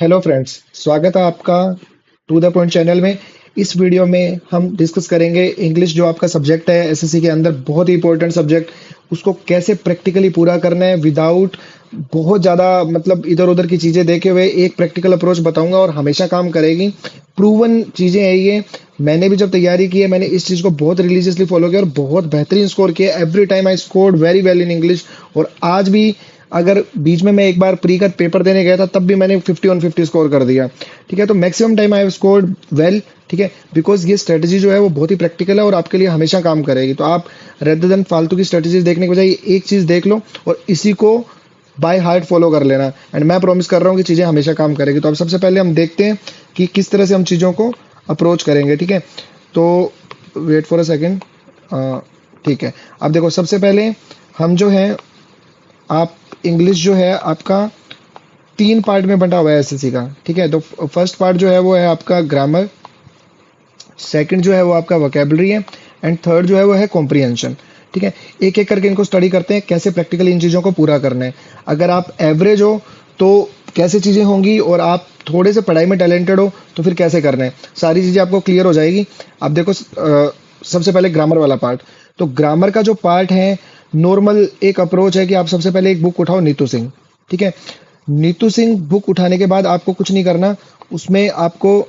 Hello friends, स्वागत है आपका टू द पॉइंट चैनल में। इस वीडियो में हम डिस्कस करेंगे इंग्लिश जो आपका सब्जेक्ट है एसएससी के अंदर बहुत ही इंपॉर्टेंट सब्जेक्ट, उसको कैसे प्रैक्टिकली पूरा करना है विदाउट बहुत ज़्यादा मतलब इधर उधर की चीज़ें देखे हुए। एक प्रैक्टिकल अप्रोच बताऊंगा और हमेशा काम करेगी, प्रूवन चीज़ें हैं ये। मैंने भी जब तैयारी की है मैंने इस चीज़ को बहुत रिलीजियसली फॉलो किया और बहुत बेहतरीन स्कोर किया। Every time I scored very well in English. और आज भी अगर बीच में मैं एक बार प्री का पेपर देने गया था तब भी मैंने 50 on 50 स्कोर कर दिया। ठीक है, तो maximum time I have scored well. ठीक है, बिकॉज ये स्ट्रेटजी जो है वो बहुत ही प्रैक्टिकल है और आपके लिए हमेशा काम करेगी। तो आप रेदर देन फालतू की स्ट्रेटजीज देखने के बजाय एक चीज देख लो और इसी को बाय हार्ट फॉलो कर लेना। एंड मैं प्रॉमिस कर रहा हूँ कि चीजें हमेशा काम करेगी। तो अब सबसे पहले हम देखते हैं कि किस तरह से हम चीजों को अप्रोच करेंगे। ठीक है, तो वेट फॉर अ सेकेंड। ठीक है, अब देखो सबसे पहले हम जो है आप इंग्लिश जो है आपका 3 पार्ट में बंटा हुआ है एसएससी का। ठीक है, तो फर्स्ट पार्ट जो है वो है आपका ग्रामर, सेकंड जो है वो आपका वोकेबलरी है एंड थर्ड जो है वो है कॉम्प्रिहेंशन। ठीक है, एक एक करके इनको स्टडी करते हैं कैसे प्रैक्टिकली इन चीज़ों को पूरा करना है। अगर आप एवरेज हो तो कैसे चीज़ें होंगी और आप थोड़े से पढ़ाई में टैलेंटेड हो तो फिर कैसे करना है, सारी चीज़ें आपको क्लियर हो जाएगी। अब देखो सबसे पहले ग्रामर वाला पार्ट। तो ग्रामर का जो पार्ट है, नॉर्मल एक अप्रोच है कि आप सबसे पहले एक बुक उठाओ नीतू सिंह। ठीक है, नीतू सिंह बुक उठाने के बाद आपको कुछ नहीं करना, उसमें आपको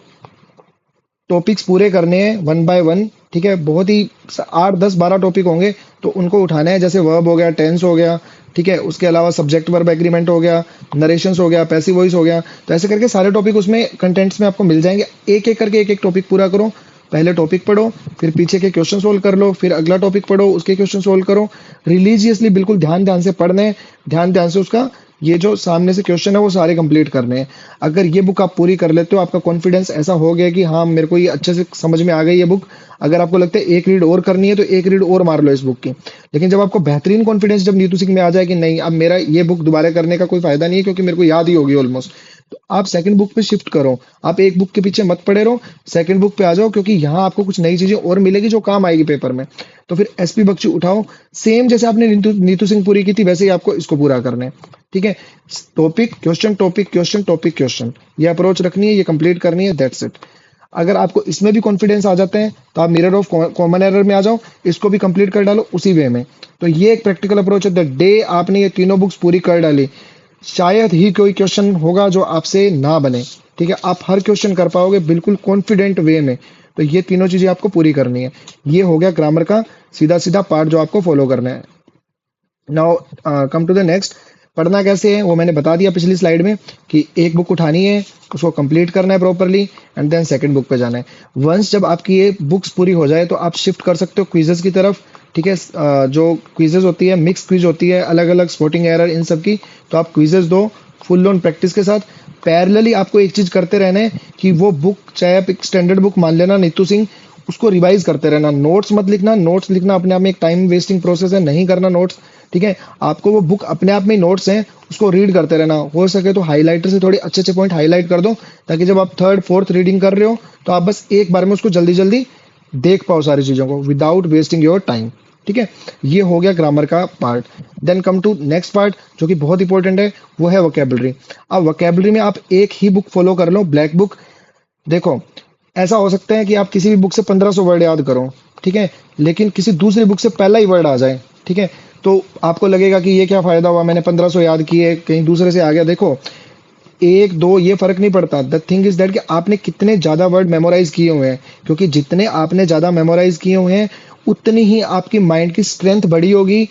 टॉपिक्स पूरे करने हैं वन बाय वन। ठीक है, बहुत ही 8 10 12 टॉपिक होंगे तो उनको उठाना है। जैसे वर्ब हो गया, टेंस हो गया, ठीक है, उसके अलावा सब्जेक्ट वर्ब एग्रीमेंट हो गया, नरेशंस हो गया, पैसिव वॉइस हो गया। तो ऐसे करके सारे टॉपिक उसमें कंटेंट्स में आपको मिल जाएंगे। एक एक करके एक एक टॉपिक पूरा करो। पहले टॉपिक पढ़ो, फिर पीछे के क्वेश्चन सोल्व कर लो, फिर अगला टॉपिक पढ़ो, उसके क्वेश्चन सोल्व करो। रिलीजियसली बिल्कुल ध्यान ध्यान से पढ़ने हैं, ध्यान ध्यान से उसका ये जो सामने से क्वेश्चन है वो सारे कंप्लीट करने हैं। अगर ये बुक आप पूरी कर लेते हो, आपका कॉन्फिडेंस ऐसा हो गया कि हाँ मेरे को ये अच्छे से समझ में आ गई ये बुक। अगर आपको लगता है एक रीड और करनी है तो एक रीड और मार लो इस बुक की। लेकिन जब आपको बेहतरीन कॉन्फिडेंस जब नीतू सिंह में आ जाए कि नहीं अब मेरा ये बुक दोबारा करने का कोई फायदा नहीं है क्योंकि मेरे को याद ही होगी ऑलमोस्ट, तो आप सेकंड बुक पे शिफ्ट करो। आप एक बुक के पीछे मत पड़े रहो, सेकंड बुक पे आ जाओ क्योंकि यहाँ आपको कुछ नई चीजें और मिलेगी जो काम आएगी पेपर में। तो फिर एसपी बख्शी उठाओ, सेम जैसे आपने नीतू सिंह पूरी की थी वैसे ही आपको इसको पूरा करना है। ठीक है, topic question topic question topic question, ये अप्रोच रखनी है, ये कंप्लीट करनी है, दैट्स इट। अगर आपको इसमें भी कॉन्फिडेंस आ जाते हैं तो आप मिरर ऑफ कॉमन एरर में आ जाओ, इसको भी कंप्लीट कर डालो उसी वे में। तो ये एक प्रैक्टिकल अप्रोच है। द डे आपने ये तीनों बुक्स पूरी कर डाली, शायद ही कोई क्वेश्चन होगा जो आपसे ना बने। ठीक है, आप हर क्वेश्चन कर पाओगे बिल्कुल कॉन्फिडेंट वे में। तो ये तीनों चीजें आपको पूरी करनी है। ये हो गया ग्रामर का सीधा सीधा पार्ट जो आपको फॉलो करना है। Now come to the next. पढ़ना कैसे है वो मैंने बता दिया पिछली स्लाइड में कि एक बुक उठानी है, उसको कंप्लीट करना है properly and then second book पे जाना है। वंस जब आपकी ये बुक्स पूरी हो जाए तो आप शिफ्ट कर सकते हो क्विजेस की तरफ। ठीक है, जो क्विजेस होती है, मिक्स क्विज होती है, अलग अलग स्पॉटिंग एरर इन सब की, तो आप क्विजेस दो फुल ऑन प्रैक्टिस के साथ। पैरेलली आपको एक चीज करते रहना है कि वो बुक चाहे आप एक स्टैंडर्ड बुक मान लेना नीतू सिंह, उसको रिवाइज करते रहना। नोट्स मत लिखना, नोट्स लिखना अपने आप में एक टाइम वेस्टिंग प्रोसेस है, नहीं करना नोट्स। ठीक है, आपको वो बुक अपने आप में नोट्स हैं, उसको रीड करते रहना। हो सके तो हाईलाइटर से थोड़े अच्छे अच्छे पॉइंट हाईलाइट कर दो ताकि जब आप थर्ड फोर्थ रीडिंग कर रहे हो तो आप बस एक बार में उसको जल्दी जल्दी देख पाओ सारी चीजों को विदाउट वेस्टिंग योर टाइम। ठीक है, ये हो गया ग्रामर का part. Then come to next part जो कि बहुत इंपॉर्टेंट है, वो है वोकेबलरी। अब वोकेबलरी में आप एक ही बुक फॉलो कर लो, ब्लैक बुक। देखो ऐसा हो सकता है कि आप किसी भी बुक से 1500 वर्ड याद करो, ठीक है, लेकिन किसी दूसरी बुक से पहला ही वर्ड आ जाए, ठीक है, तो आपको लगेगा कि ये क्या फायदा हुआ, मैंने 1500 याद किए कहीं दूसरे से आ गया। देखो एक दो ये फर्क नहीं पड़ता। द थिंग इज दैट कि आपने कितने ज्यादा वर्ड मेमोराइज किए हुए हैं, क्योंकि जितने आपने ज्यादा मेमोराइज किए हुए हैं उतनी ही आपकी माइंड की स्ट्रेंथ बड़ी होगी।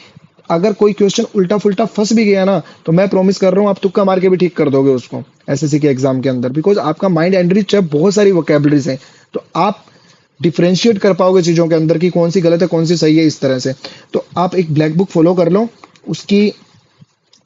अगर कोई क्वेश्चन उल्टा फुल्टा फंस भी गया ना तो मैं प्रॉमिस कर रहा हूँ आप तुक्का मार के भी ठीक कर दोगे उसको एसएससी के एग्जाम के अंदर, बिकॉज आपका माइंड एनरिच है, बहुत सारी वोकेबलरीज है। तो आप डिफरेंशिएट कर पाओगे चीजों के अंदर कि कौन सी गलत है कौन सी सही है, इस तरह से। तो आप एक ब्लैक बुक फॉलो कर लो, उसकी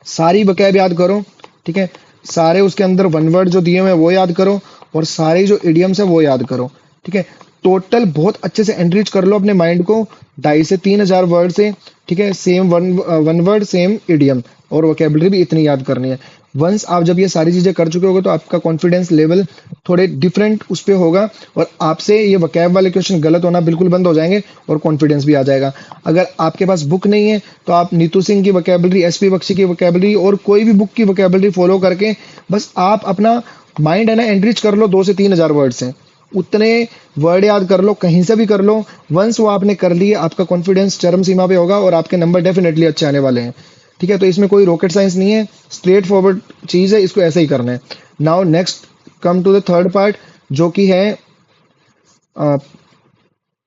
सारी वोकैब याद करो। ठीक है, सारे उसके अंदर वन वर्ड जो दिए हुए हैं वो याद करो और सारे जो इडियम्स है वो याद करो। ठीक है, टोटल बहुत अच्छे से एनरिच कर लो अपने माइंड को 2500 से 3000 वर्ड से। ठीक है, same one word same idiom और वोकेबलरी भी इतनी याद करनी है। वंस आप जब ये सारी चीजें कर चुके होगे तो आपका कॉन्फिडेंस लेवल थोड़े डिफरेंट उस पे होगा और आपसे ये वोकैब वाले क्वेश्चन गलत होना बिल्कुल बंद हो जाएंगे और कॉन्फिडेंस भी आ जाएगा। अगर आपके पास बुक नहीं है तो आप नीतू सिंह की वोकैबलरी, एसपी बख्शी की वोकैबलरी और कोई भी बुक की वोकैबलरी फॉलो करके बस आप अपना माइंड है ना एनरिच कर लो, 2 से 3 हजार वर्ड्स हैं, उतने वर्ड याद कर लो, कहीं से भी कर लो। वंस वो आपने कर लिए, आपका कॉन्फिडेंस चरम सीमा पे होगा और आपके नंबर डेफिनेटली अच्छे आने वाले हैं। ठीक है, तो इसमें कोई रॉकेट साइंस नहीं है, स्ट्रेट फॉरवर्ड चीज है, इसको ऐसे ही करना है। Now next come to the third part, जो कि है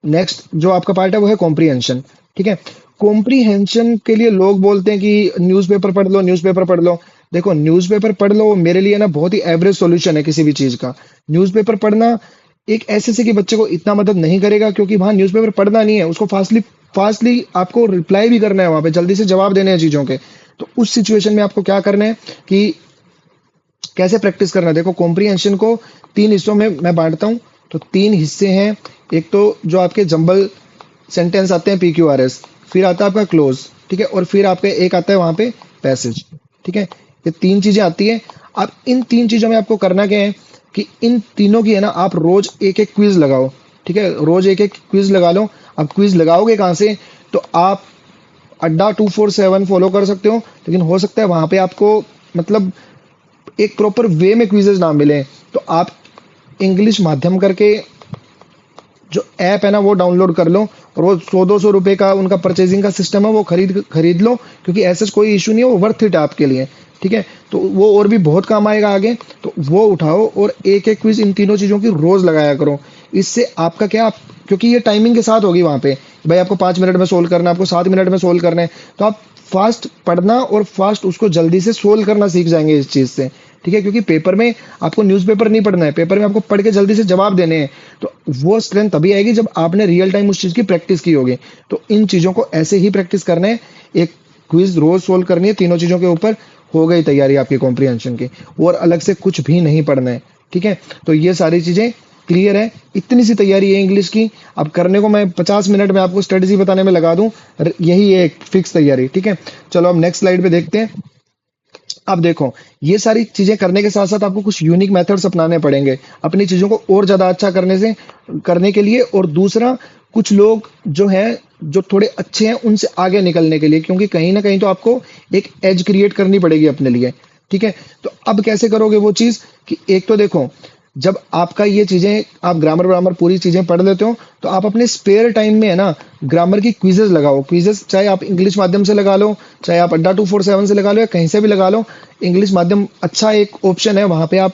नेक्स्ट जो आपका पार्ट है वो है कॉम्प्रीहेंशन। ठीक है, कॉम्प्रीहेंशन के लिए लोग बोलते हैं कि न्यूज़पेपर पढ़ लो, न्यूज़पेपर पढ़ लो। देखो, न्यूज़पेपर पढ़ लो मेरे लिए ना बहुत ही एवरेज सॉल्यूशन है किसी भी चीज का। न्यूज़पेपर पढ़ना एक एसएससी के बच्चे को इतना मदद नहीं करेगा, क्योंकि वहां न्यूज़पेपर पढ़ना नहीं है, उसको फास्टली फास्टली आपको रिप्लाई भी करना है, वहां पे जल्दी से जवाब देने हैं चीजों के। तो उस सिचुएशन में आपको क्या करना है कि कैसे प्रैक्टिस करना है। देखो, कॉम्प्रीहेंशन को 3 हिस्सों में मैं बांटता हूँ। तो 3 हिस्से हैं। एक तो जो आपके जंबल सेंटेंस आते हैं PQRS, फिर आता है आपका क्लोज, ठीक है, और फिर आपके एक आता है वहां पे पैसेज। ठीक है, ये 3 चीजें आती है। अब इन 3 चीजों में आपको करना क्या है कि इन तीनों की है ना आप रोज एक एक क्विज लगाओ। ठीक है, रोज एक एक क्विज लगा लो। अब क्विज लगाओगे कहाँ से, तो आप अड्डा 247 फॉलो कर सकते हो, लेकिन हो सकता है वहां पे आपको मतलब एक प्रॉपर वे में क्विजेज ना मिले। तो आप इंग्लिश माध्यम करके जो ऐप है ना वो डाउनलोड कर लो, और वो 100-200 रुपए का उनका परचेजिंग का सिस्टम है, वो खरीद खरीद लो, क्योंकि ऐसा कोई इशू नहीं है, वो वर्थ इट है आपके लिए। ठीक है, तो वो और भी बहुत काम आएगा आगे। तो वो उठाओ और एक एक क्विज इन तीनों चीजों की रोज लगाया करो। इससे आपका क्या क्योंकि ये टाइमिंग के साथ होगी वहां पे, भाई आपको 5 मिनट में सोल्व करना है, आपको 7 मिनट में सोल्व करना है, तो आप फास्ट पढ़ना और फास्ट उसको जल्दी से सोल्व करना सीख जाएंगे इस चीज से। ठीक है, क्योंकि पेपर में आपको न्यूज़पेपर नहीं पढ़ना है, पेपर में आपको पढ़ के जल्दी से जवाब देने हैं। तो वो स्ट्रेंथ तभी आएगी जब आपने रियल टाइम उस चीज की प्रैक्टिस की होगी। तो इन चीजों को ऐसे ही प्रैक्टिस करना है। एक क्विज रोज सोल्व करनी है तीनों चीजों के ऊपर, हो गई तैयारी आपकी कॉम्प्रीहेंशन की, और अलग से कुछ भी नहीं पढ़ना है। ठीक है, तो ये सारी चीजें क्लियर है। इतनी सी तैयारी है इंग्लिश की। अब करने को मैं 50 मिनट में आपको स्ट्रेटजी बताने में लगा दूं, यही है एक फिक्स तैयारी। ठीक है, चलो अब नेक्स्ट स्लाइड पे देखते हैं। अब देखो, ये सारी चीजें करने के साथ साथ आपको कुछ यूनिक मेथड्स अपनाने पड़ेंगे अपनी चीजों को और ज्यादा अच्छा करने के लिए। और दूसरा, कुछ लोग जो हैं जो थोड़े अच्छे हैं उनसे आगे निकलने के लिए, क्योंकि कहीं ना कहीं तो आपको एक एज क्रिएट करनी पड़ेगी अपने लिए। ठीक है, तो अब कैसे करोगे वो चीज कि एक तो देखो, जब आपका ये चीजें आप ग्रामर व्रामर पूरी चीजें पढ़ लेते हो, तो आप अपने स्पेयर टाइम में है ना ग्रामर की क्विजेस लगाओ। क्विजेस चाहे आप इंग्लिश माध्यम से लगा लो, चाहे आप अड्डा 247 से लगा लो, या कहीं से भी लगा लो। इंग्लिश माध्यम अच्छा एक ऑप्शन है, वहां पे आप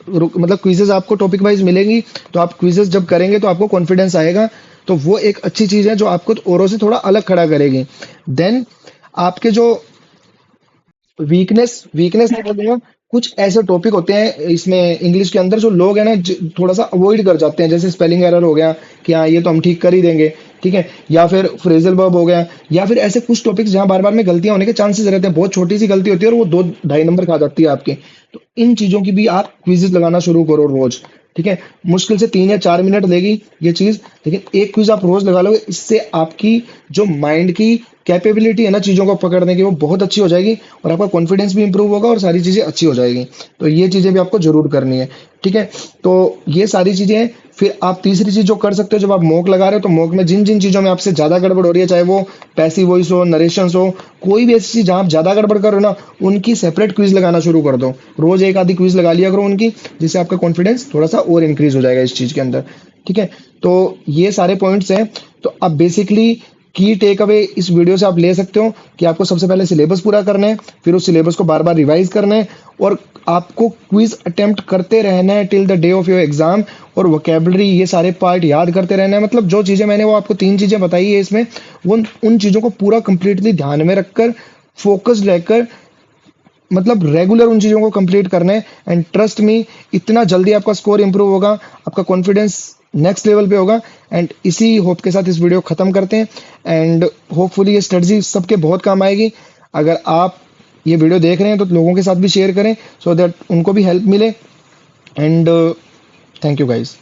मतलब क्विजेस आपको टॉपिक वाइज मिलेंगी, तो आप क्विजेस जब करेंगे तो आपको कॉन्फिडेंस आएगा। तो वो एक अच्छी चीज है जो आपको औरों से थोड़ा अलग खड़ा करेगी। देन आपके जो वीकनेस वीकनेस नहीं बोलूंगा, कुछ ऐसे टॉपिक होते हैं इसमें इंग्लिश के अंदर जो लोग है ना थोड़ा सा अवॉइड कर जाते हैं, जैसे स्पेलिंग एरर हो गया कि हाँ ये तो हम ठीक कर ही देंगे। ठीक है, या फिर फ्रेजल वर्ब हो गया, या फिर ऐसे कुछ टॉपिक्स जहां बार बार में गलतियां होने के चांसेस रहते हैं। बहुत छोटी सी गलती होती है और वो 2-2.5 नंबर खा जाती है आपके। तो इन चीजों की भी आप क्विजेस लगाना शुरू करो रोज। ठीक है, मुश्किल से 3 या 4 मिनट लेगी ये चीज, लेकिन एक क्विज आप रोज लगा लोगे, इससे आपकी जो माइंड की कैपेबिलिटी है ना चीजों को पकड़ने की, वो बहुत अच्छी हो जाएगी, और आपका कॉन्फिडेंस भी इंप्रूव होगा और सारी चीजें अच्छी हो जाएगी। तो ये चीजें भी आपको जरूर करनी है। ठीक है, तो ये सारी चीजें हैं। फिर आप तीसरी चीज जो कर सकते हो, जब आप मॉक लगा रहे हो, तो मॉक में जिन जिन चीजों में आपसे ज्यादा गड़बड़ हो रही है, चाहे वो पैसिव वॉइस हो, नरेशन हो, कोई भी ऐसी चीज जहां आप ज्यादा गड़बड़ कर रहे हो ना, उनकी सेपरेट क्विज लगाना शुरू कर दो। रोज एक आधी क्विज लगा लिया करो उनकी, जिससे आपका कॉन्फिडेंस थोड़ा सा और इंक्रीज हो जाएगा इस चीज के अंदर। ठीक है, तो ये सारे पॉइंट्स हैं। तो अब बेसिकली की टेक अवे इस वीडियो से आप ले सकते हो कि आपको सबसे पहले सिलेबस पूरा करना है, फिर उस सिलेबस को बार बार रिवाइज करना है, और आपको क्विज अटेम्प्ट करते रहना है till the day of your exam, और वोकेबलरी ये सारे पार्ट याद करते रहना है। मतलब जो चीजें मैंने वो आपको 3 चीजें बताई है इसमें, वो उन चीजों को पूरा कंप्लीटली ध्यान में रखकर फोकस्ड रहकर मतलब रेगुलर उन चीजों को कंप्लीट करना है। एंड ट्रस्ट मी, इतना जल्दी आपका स्कोर इंप्रूव होगा, आपका कॉन्फिडेंस नेक्स्ट लेवल पे होगा। एंड इसी होप के साथ इस वीडियो को खत्म करते हैं। एंड होपफुली ये स्ट्रेटजी सबके बहुत काम आएगी। अगर आप ये वीडियो देख रहे हैं तो लोगों के साथ भी शेयर करें, सो दैट उनको भी हेल्प मिले। And thank you guys.